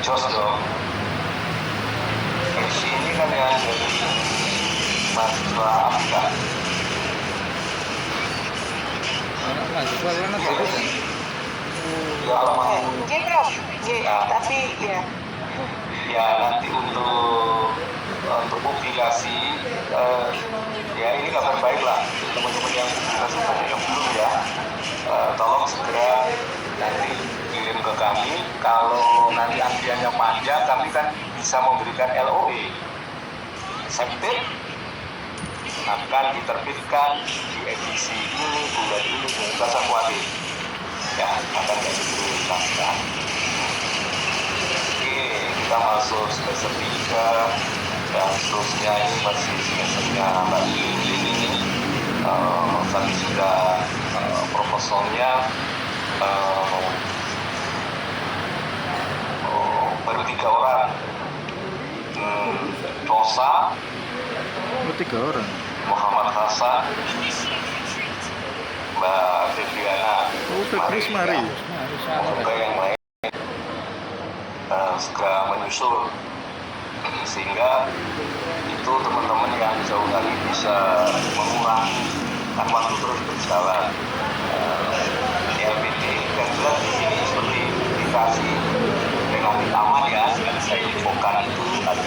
jos dong. Di sini kan yang jadi mahasiswa Afrika. Anak mahasiswa kan ada itu kan. Ya alamat. Oke, Prof. Oke, Nah. tapi ya. Ya nanti untuk publikasi ya ini kabar baik lah teman-teman yang publikasi banyak yang belum ya, tolong segera nanti kirim ke kami. Kalau nanti antriannya panjang, kami kan bisa memberikan LOE accepted akan diterbitkan di edisi ini bulan ini, nggak usah khawatir ya, akan jadi prioritaskan. Kita masuk semester 3 dan seterusnya. Ini masih semesternya Mbak Lilin ini, kami sudah proposalnya baru 3 orang, Rosa, 3 orang. Muhammad Hasan, Mbak Febriana. Oh, Febris mari. Semoga yang lain segera menyusul sehingga itu teman-teman yang jauh hari bisa mengurangi kan waktu terus berjalan. LPT kan jelas di sini seperti dikasih relatif aman ya. Saya infokan itu ada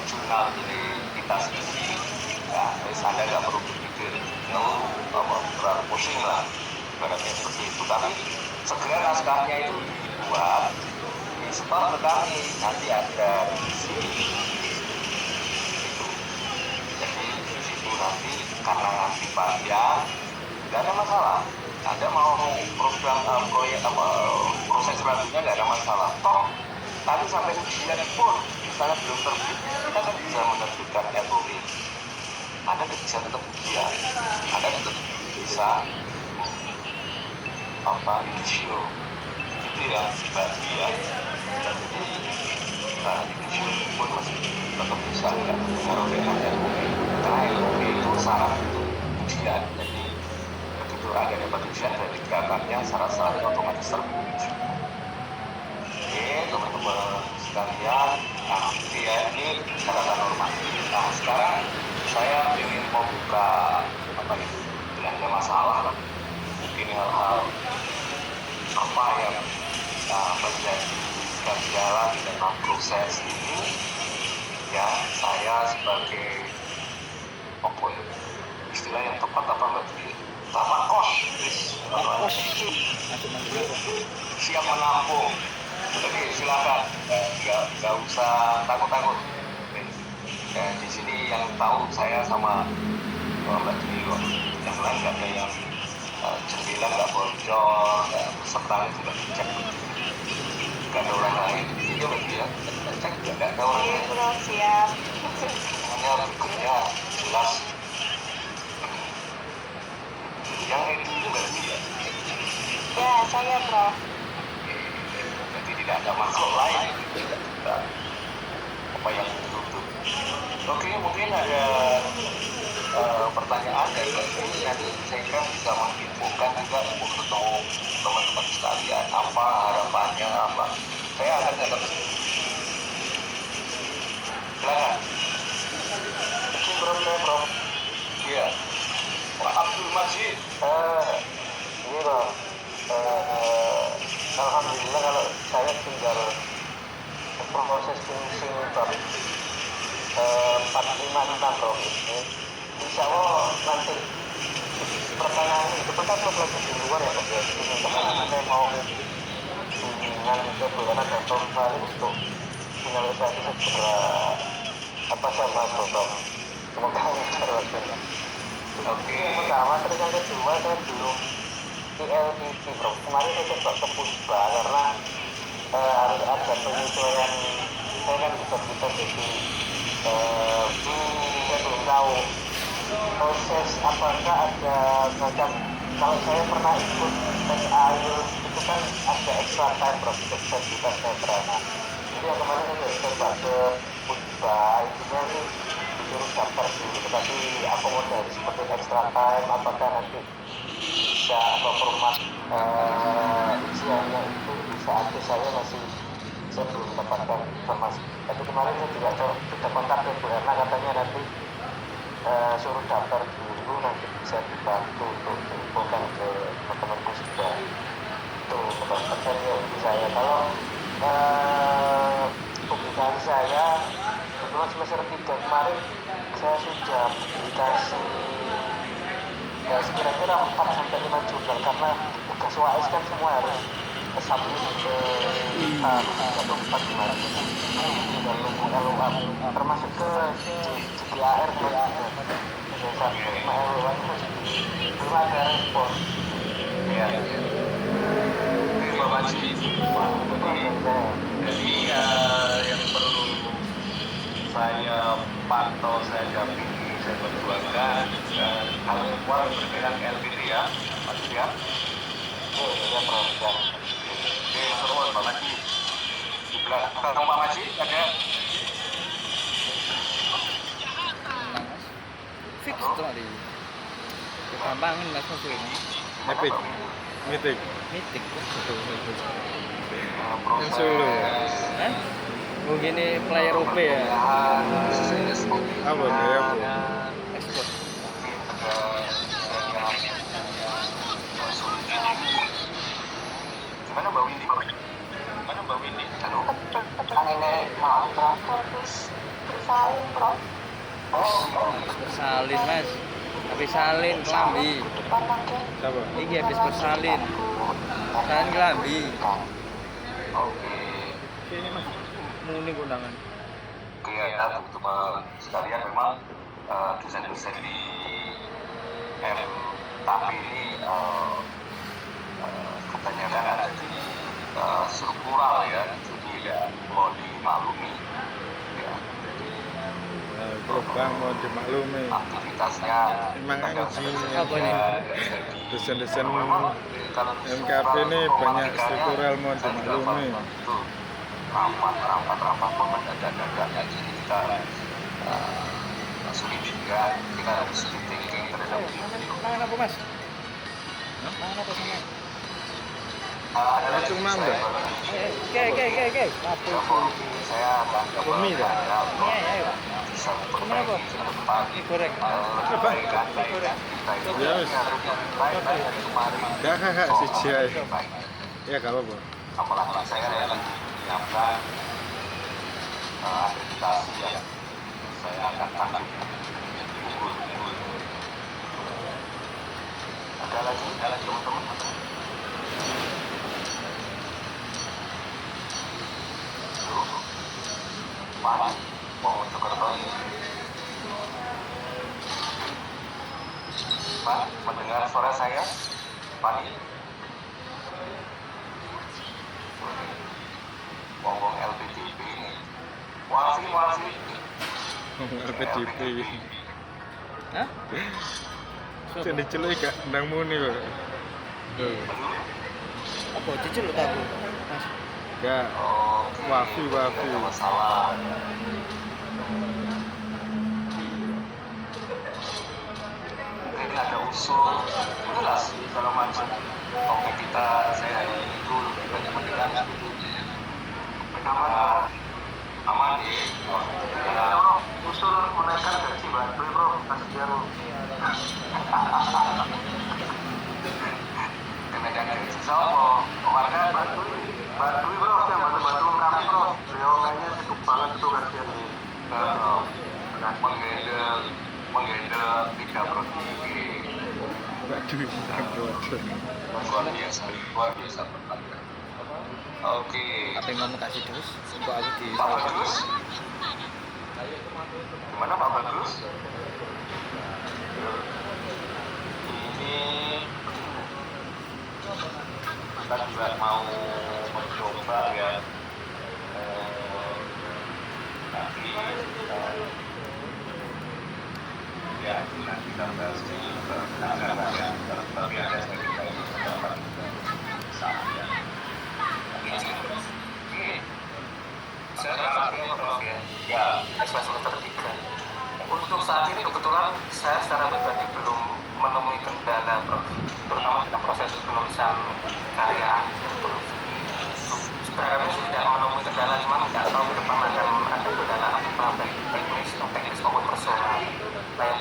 jurnal dari kita sendiri ya, Anda nggak perlu berpikir terlalu pusing lah ibaratnya seperti itu, tapi segera naskahnya itu dibuat, setor ke kami, nanti ada isi itu. Jadi di situ nanti karena nanti panjang, nggak ada masalah. Anda mau program proyek proses selanjutnya nggak ada masalah. Toh nanti sampai ujian pun misalnya belum terbit, kita kan bisa menerbitkan LOE. Anda bisa tetap ujian, Anda tetap bisa judicial itu ya bagian. Jadi judicial pun masih tetap bisa nggak pengaruh dengan LOE, karena LOE itu syarat untuk ujian. Jadi begitu ada dapat ujian dari gerakannya, syarat-syaratnya otomatis terpenuhi. Oke teman-teman sekalian, ya ini catatan normatif. Nah sekarang saya ingin membuka tidak ada masalah lah, mungkin hal-hal apa yang menjadi kendala di dalam proses ini ya. Saya sebagai istilah yang tepat apa lebih tamakos siap menampung. Oke silakan, nggak usah takut-takut. Di sini yang tahu saya sama Mbak Dwi, yang lain nggak ada yang jendela nggak bocor, pesertanya juga dicek, nggak ada orang lain. Iya betul ya, cek juga nggak ada orang lain. Iya, siap. Semuanya berikutnya jelas. Yang itu juga dia. Ya, saya Prof. Jadi tidak ada makhluk lain, tidak ada apa yang ditutup. Oke, mungkin ada pertanyaan dari nanti saya kira bisa menginfokan juga untuk ketemu teman-teman sekalian apa harapannya apa. Saya akan tetap silakan. Prof. Iya. Pak Abdul Majid. Ini Bang. Alhamdulillah kalau saya tinggal proses finishing bab 456 Bro. Insya Allah nanti pertengahan itu kan lagi di luar ya Pak ya. Teman-teman saya mau bimbingan ke bulan dan tahun kali untuk finalisasi segera saya bahas Bro. Semoga lancar waktunya. Oke. Yang pertama, terus yang kedua saya belum LPT Bro. Kemarin saya coba ke Puspa karena harus ada penyesuaian. Saya kan bisa jadi saya belum tahu proses apakah ada macam, kalau saya pernah ikut tes IELTS itu kan ada extra time Bro, sertifikat saya berana. Jadi yang kemarin saya coba ke Puspa, intinya sih disuruh daftar dulu, tetapi akomodasi seperti extra time apakah nanti bisa atau format isiannya itu bisa, akses saya masih saya belum mendapatkan informasi. Tapi kemarin saya juga sudah kontak ke Bu Erna, katanya nanti suruh daftar dulu, nanti bisa dibantu untuk diinfokan ke teman-temanku juga. Itu mendapatkan ya saya. Kalau publikasi saya kebetulan semester 3 kemarin saya sudah publikasi ya sekira-kira 4 sampai 5 jurnal, karena tugas UAS kan semua harus submit ke 4 kemarin, dan nunggu LOA termasuk ke JDAR kemarin juga sudah sampai 5 LOA itu belum ada respon ya. Terima kasih. Jadi yang perlu saya pantau, saya dampingi, saya perjuangkan hal yang bergerak LPT ya, Mas ya. Oh ya Prof. Ya. Oke, terus Pak Maji. Di belakang Pak Maji ada. Fix tuh di Kambangan Mas Masuk. Epic. Mitik. Mitik. Yang Solo. Hah? Mungkin ini player OP ya. Apa ya? Ekspor. Gimana Mbak Windy? Gimana Mbak Windy? Halo. Ini mau terus bersalin, Prof. Bersalin Mas. Habis salin kelambi. Siapa? Iki habis bersalin. Salin kelambi. Oke. Ini Mas. Muni kondangan. Oke ya, teman-teman sekalian, memang dosen-dosen di tapi ini katanya kan ada di struktural ya, jadi ya mau dimaklumi ya. Perubahan mau dimaklumi. Aktivitasnya Emang apa ini dosen-dosen MKP ini banyak struktural mau dimaklumi. Rapat pun mendadak-dadak, jadi kita sulit juga, kita harus thinking terhadap diri. Makan apa Mas? Makan apa sama? Ada lagi Itu mana? Oke. Saya akan Bumi dah. Iya. Bisa Kenapa? memperbaiki ke depan. Goreng. Perbaikan kita itu Ya, harus lebih baik dari kemarin. Kakak si Jai. Ya gak apa-apa. Apalagi saya lagi menyiapkan akreditasi yang saya akan tanggung. Ada lagi teman-teman. Pak, mau Jokerto ini. Pak, mendengar suara saya? Pak ini? Ngomong LPDP ini. Walsi. LPDP. Hah? Jadi celui gak ndang muni kok. Apa cicil tak aku? Mas. Gak. Wafi. Tidak masalah. Mungkin ada usul, jelas kalau macam topik kita saya hari ini itu lebih banyak mendengar bagaimana aman ya, usul menaikkan gaji bantu bro, kasih biar kenaikan gaji sama warga bantu bro, yang bantu kami bro, beliau kayaknya sibuk banget itu kasihan nih menghandle 3 provinsi. Waduh, luar biasa berharga. Oke. Apa yang mau kasih terus? Untuk aku di Pak Bagus. Gimana Pak Bagus? Ini kita juga mau mencoba ya. Tapi ya nanti kita bahas di penanganan ya. Tapi ada cerita ini pendapat saya. Saya Prof ya, semester 3. Untuk saat ini kebetulan saya secara pribadi belum menemui kendala Prof, terutama dalam proses penulisan karya. Sebenarnya tidak menemui kendala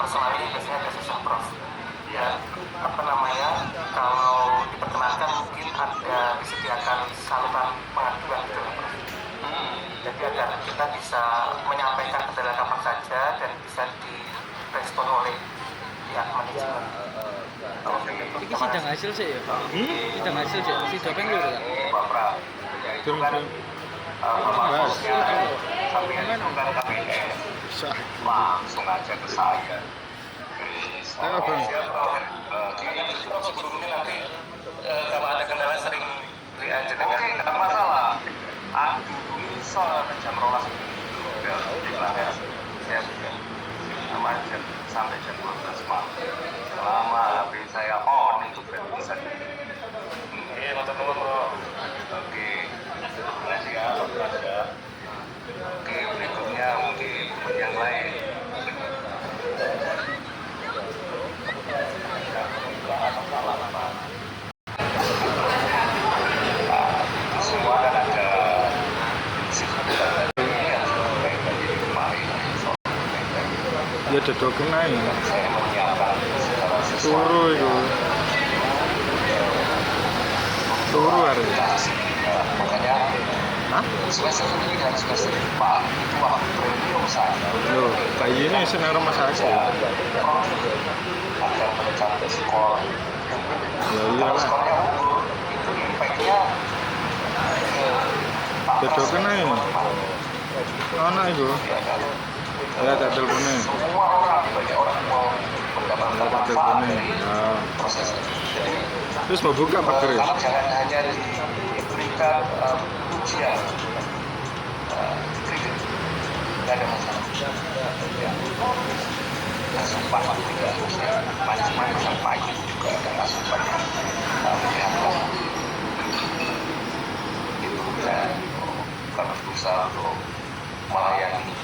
selama ini biasanya agak susah Prof. Ya, apa namanya, kalau diperkenankan mungkin ada disediakan saluran pengaduan gitu ya Prof. Jadi agar kita bisa menyampaikan kendala kapan saja dan bisa direspon oleh pihak manajemen. Ini sidang hasil sih ya Pak? Sidang hasil sih, si dopeng lu kan? Pak Pra, ya itu kan maksudnya sampingan itu kan KPS langsung aja ke saya. Sebelumnya nanti kalau ada kendala sering aja oke, nggak masalah. Aku bisa jam rolas udah dilarang saya sudah sama jam sampai jam 12 malam. Selama HP saya on itu berarti bisa. Iya, teman-teman bro. Oke, terima kasih ya, Oke, berikutnya mungkin yang lain. Semua kan ada Ya dodol kena ya. saya menyiapkan segala sesuatu. Turu itu. Turu hari. Makanya Hah? semester ini dan semester depan itu waktu premium saya. Loh, kayak ini senang rumah sakit. Agar mencapai skor. Ya Kalau iyalah. skornya unggul, itu impactnya Dodol kena ya. Anak itu. Ya tak teleponnya. Semua orang, banyak orang mau mendapatkan Ya tak manfaat teleponnya. dari Ya. proses itu. Jadi Terus mau buka pagar ya? kalau jangan hanya diberikan ujian, trigger, nggak ada masalah. Ya. Asupan tidak harus ya, manis-manis yang pahit juga ada asupan yang menyehatkan. Itu dan kami berusaha untuk melayani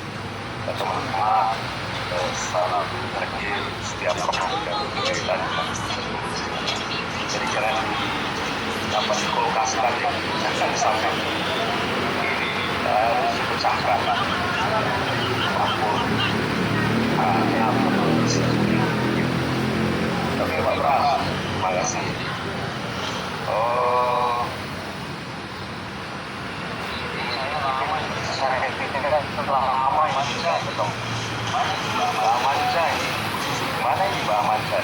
teman-teman selalu terjadi setiap program kita. Jadi jangan dapat dikolokasikan yang jangan sampai ini harus dipecahkan apapun hanya oke Pak Pras, terima kasih. Lama Manjai betul. Mbak Manjai, mana ini Mbak Manjai?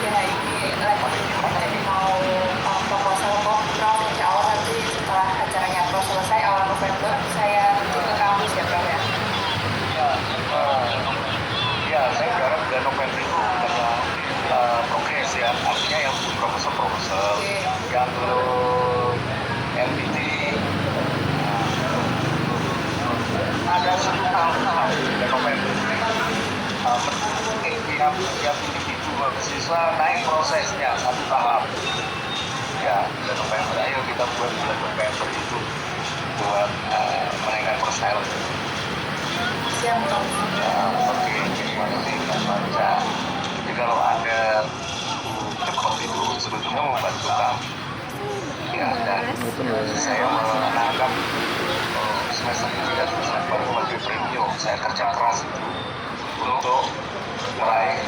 Ya ini lagi mau proposal kok Prof. Insya Allah nanti setelah acaranya Prof selesai awal November saya menuju ke kampus ya Prof ya. Ya, saya berharap bulan November itu ada progres ya, artinya yang proposal yang belum MPT ada 10 tahun bulan November. Tiap individu mahasiswa naik prosesnya satu tahap. Ya, bulan November, ayo kita buat bulan November itu buat menaikkan profil. Siap Prof. Oke, terima kasih Mas Manca. Jadi kalau ada cekot itu sebetulnya membantu kami. Ya, dan saya menangkap semester ini dan semester depan sebagai premium. Saya kerja keras itu untuk meraih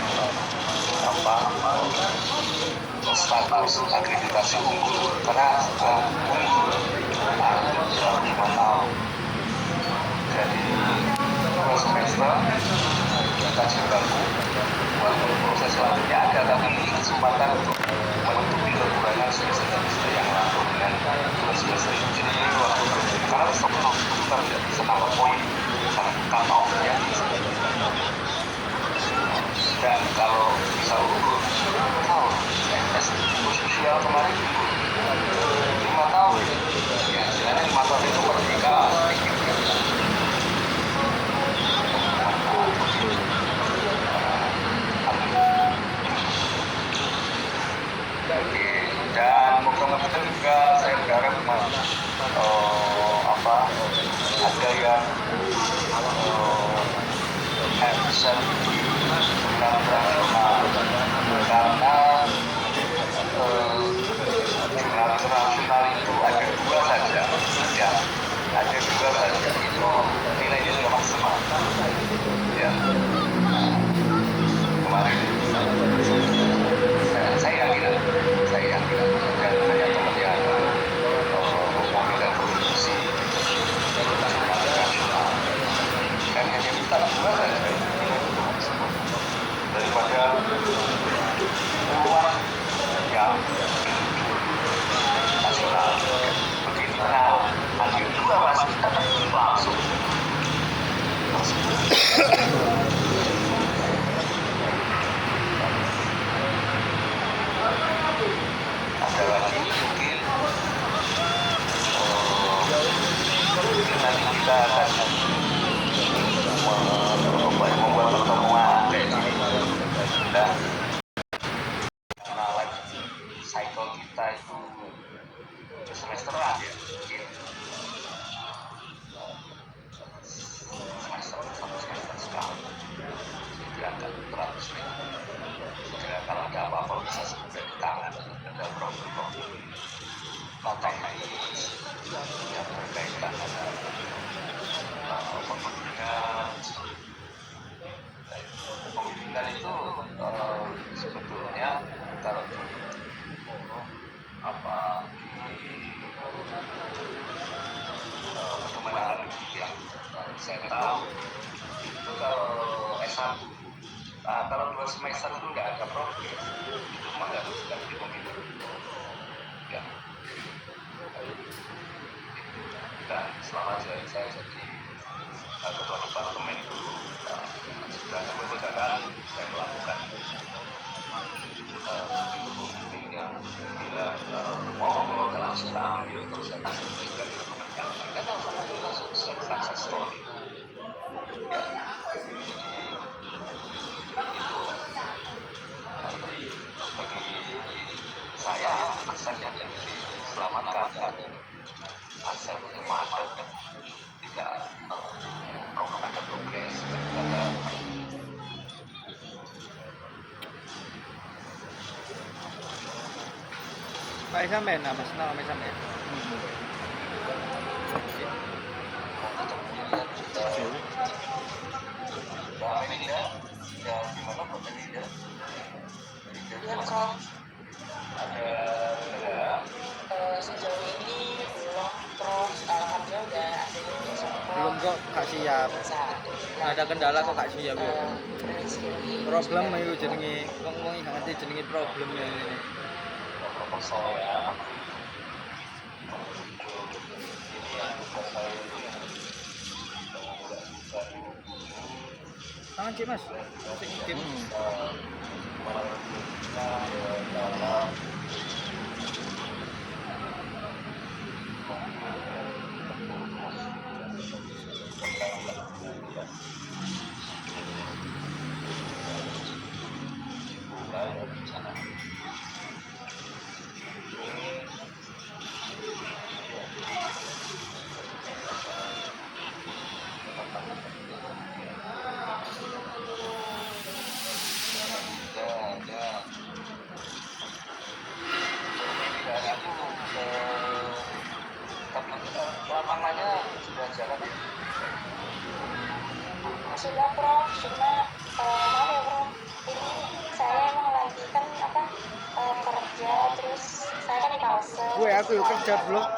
status akreditasi unggul karena unggul dalam 5 tahun. Jadi 2 semester kita baku buat proses selanjutnya ada, tapi ini kesempatan untuk menutupi kekurangan semester yang lalu dengan 2 semester ini. Jadi ini waktu karena sebelum kita tidak bisa tambah poin karena cut off-nya dan kalau bisa unggul tahu tes sosial kemarin 5 tahun ya istilahnya 5 tahun itu merdeka dan program itu juga saya berharap ada yang action secara internasional karena jurnal internasional itu ada 2 saja ya ada 2 saja itu nilainya sudah maksimal Ada lagi mungkin nanti kita akan membuat pertemuan dan kenalan cycle kita itu semesteran ya, mungkin semester satu semester sekali. Tidak akan beratus minggu. Jadi kalau ada apa-apa bisa segera ditangani. Ada problem-problem teknis yang berkaitan dengan pendidikan itu sebetulnya kalau apa kemenangan yang saya tahu itu kalau S1 kalau 2 semester itu nggak ada problem, itu mengharuskan di pemilu ya. Dan selama saya jadi ketua departemen dulu sudah beberapa kali saya melakukan yang bila mau dalam setelah ambil terus saya kasih juga di rekomendasi mereka tahu sama itu langsung success story ya. Jadi itu bagi saya aset yang diselamatkan dan aset yang ada tidak ada progres ada Pak sampean nama senang sampean. Sejauh ini belum, terus alhamdulillah udah ada Belum kok Kak siap. Ada kendala kok Kak siap ya. Problem itu jenenge wong iki ngerti jenenge problem ya ini. proposal ya. Tangan Cik Mas. Sing game. Lapangannya sudah jalan. Sudah Prof, cuma maaf ya Prof, ini saya emang lagi kan kerja, terus saya kan di Kalsel. Gue aku yuk kerja blok.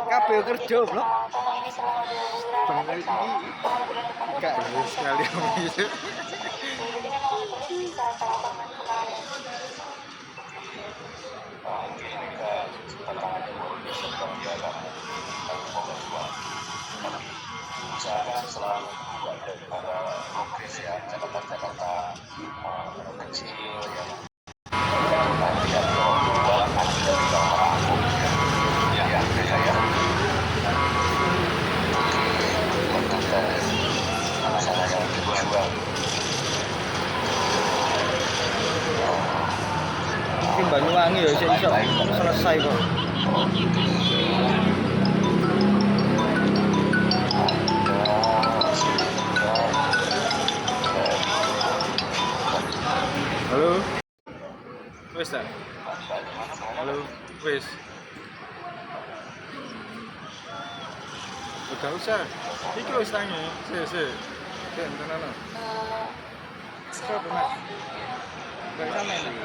Kabeh kerja blok. Tolong ini selama 2 bulan. Bener iki. Gak terus sekali om itu. Jadi memang terus bisa telepon kemarin. Mungkin kita tantangan yang besar dia akan pembantuan. Tapi usahakan selalu ada progres ya, catatan-catatan kecil yang tidak terlalu ada dari orang ya saya masalah yang berjuang Mungkin Banyuwangi ya sih iso selesai kok. Halo. Wes ta? Halo, wes. Udah usah. Iki wis tangi. Sik. Tenan. Siapa Mas? Gak sampe iki.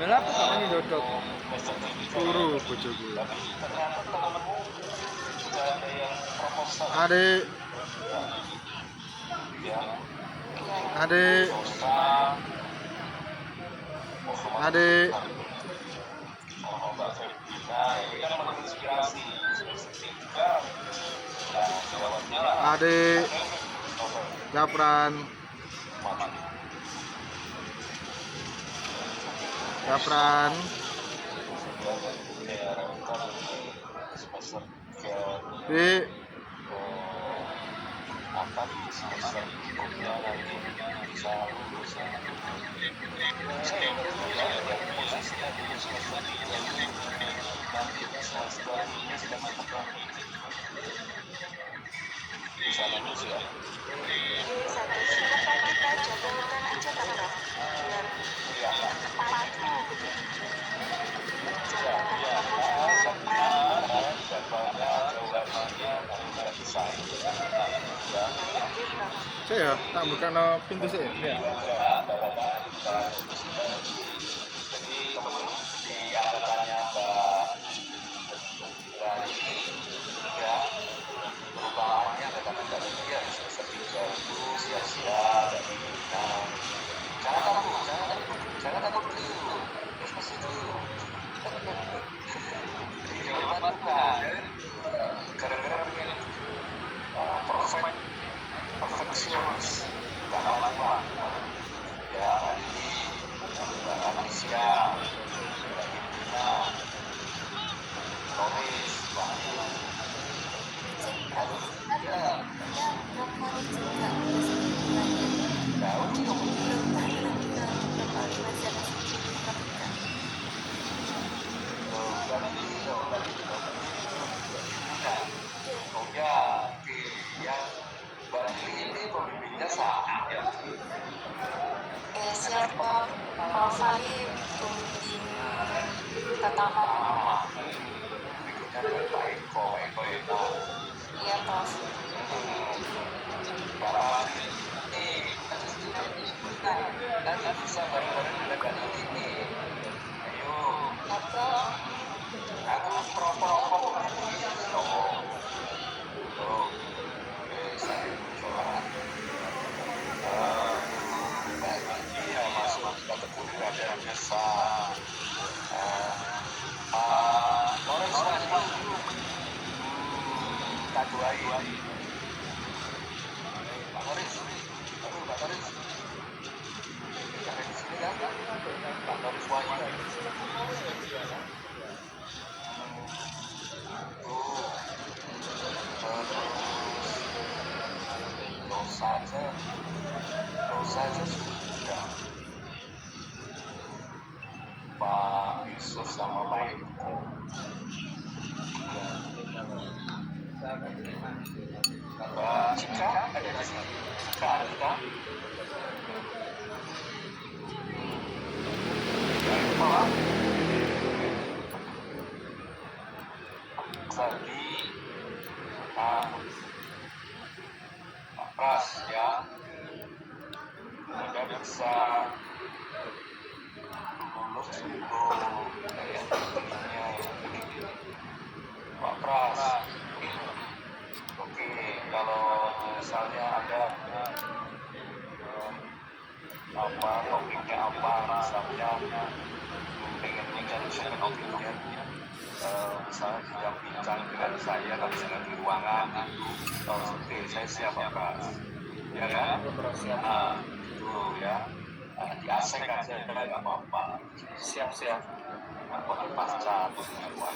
Lha apa kok ini dodok? Turu bojoku. Adek. Adek. Japran. Japran. semester 3 Di akan semester berikutnya nanti bisa lulus ya. Saya yang posisinya di semester 3 ini nanti semester ini sedang kita bisa lulus ya. Satu silakan kita jadwalkan aja kan Prof biar Ya, tepatnya gitu. jadwalnya jawabannya nanti tidak bisa ya. saya tak buka no pintu saya. Ya. Jadi teman-teman di angkatannya Mbak Rani ya perubahannya angkatan Mbak Rani ya semester 3 itu sia-sia dari nah jangan takut keliru terus pasti keliru jawaban bukan gara-gara pengen perfeksionis gak lama ya ini Mbak Anisya nah Noris Siapa Prof Ali bimbing pertama? Iya Prof. Nanti bisa bareng-bareng dengan ini. Ayo, Apa? aku propo-propo tuh, saya coba. Iya, masuk kita tekuni ada biasa. Lawrence Wani, tak doain. Pak Lawrence, aduh Pak Lawrence. Sampai di sini kan, Pak Lawrence Wani. Terus saja sudah Pak Yusuf sama Pak Eko. Mbak Cika ada di sini. Cika ada kita. Pak Sandi, Pak Pras ya. Mudah bisa lulus untuk yang pentingnya Pak Pras. Oke, kalau misalnya ada apa topiknya apa misalnya pengen mencari second opinion misalnya tidak bincang dengan saya tapi dengan di ruangan itu oke saya siap Pak Pras ya kan itu ya di ASEC aja nggak apa-apa siap-siap buat pasca atau semua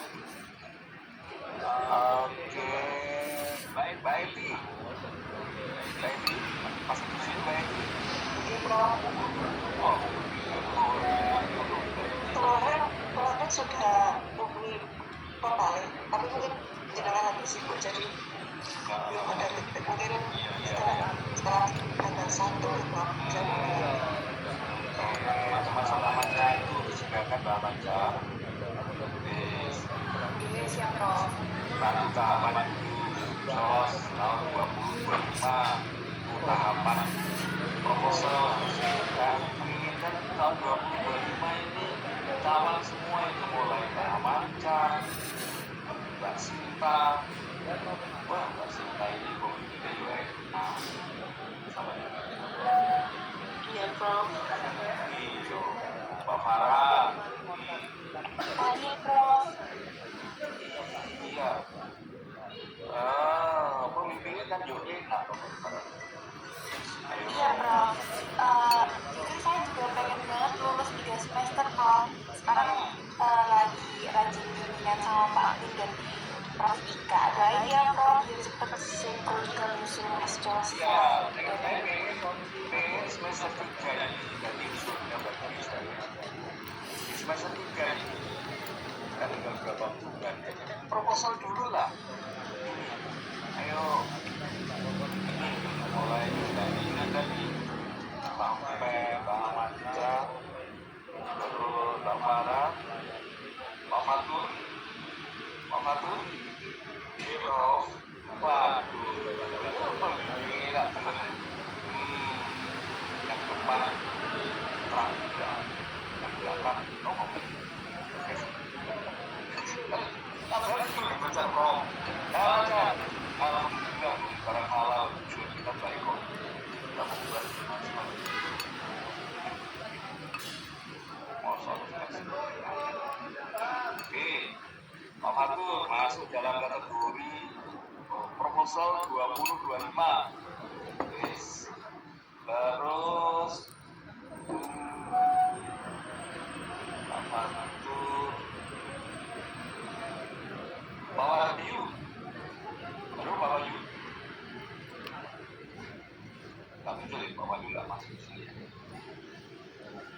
oke baik masih di sini baik oh Kemarin sudah hubungi Bapak, tapi mungkin jenengan lagi sibuk jadi belum ada feedback. Mungkin setelah tanggal 1 bisa masalahnya itu disediakan bahannya ini siap Prof. baru tahapan terus tahun 2025 tahapan proposal dan menginginkan tahun 2025 ini tahapan semua itu mulai Manca, Mbak Sinta, wah Mbak Sinta ini pemimpinnya juga Iya Prof. Iyo, Pak Farah. Pagi Prof. Iya. Pemimpinnya kan juga enak. berapa bulan. Proposal dulu lah. Ayo. Mulai dari tadi sampai Bang Manja, terus Bang Farah, Pak Fatur, Prof. Waduh, gila bener. Yang depan terang, yang belakang ngomong. Apalagi belum baca Prof. Jangan, alhamdulillah barang halal tujuan kita baik kok. Kita membuat maksimal. Oke, Pak Fatur masuk dalam kategori proposal 2025. Yes. Terus Pak Fatur, Pak Wahyu, aduh Pak Wahyu, nggak muncul ya Pak Wahyu nggak masuk di sini.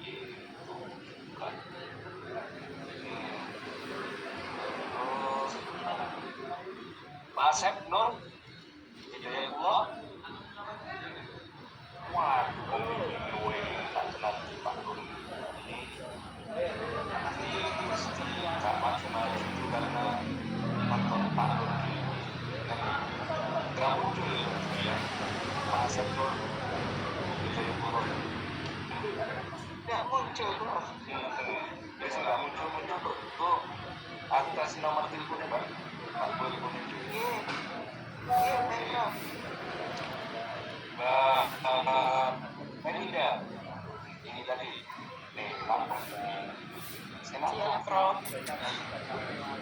Gitu, bukan. Terus Pak Asep Nur, Hidayatullah. Waduh, gue tak kenal Pak Nur ini. Nggak maju itu karena faktor Pak Nur ini. Nggak muncul ya Pak Asep Nur, Hidayatullah. nggak muncul Prof. Dia nggak muncul tuh. Aku kasih nomor teleponnya Mbak. Pak boleh komunikasi. Iya Prof. Mbak Melinda, ini tadi nih Lampung. Iya Prof.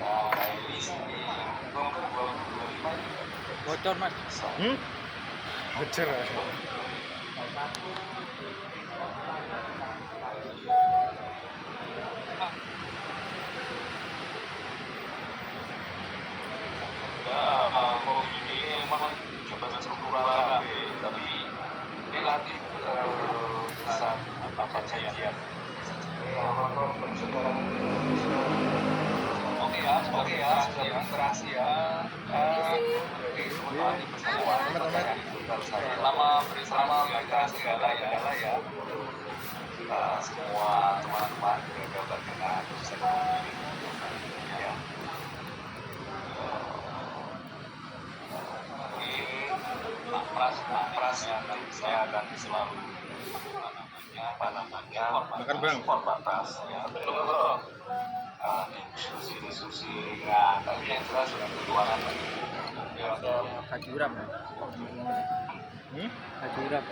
Nah ini sini nomor 2025 ini. Bocor mas. Bocor. Mau ini memang jabatan struktural tapi relatif bisa apa saja. Oke ya, sudah berinteraksi ya. Selama berinteraksi segala ya. Semua teman-teman jaga dengan ya. Pras saya akan selalu Makan bang. support Pak Pras ya betul. Diskusi ringan tapi yang jelas sudah perjuangan ya. Haji Uram ya. Haji Uram.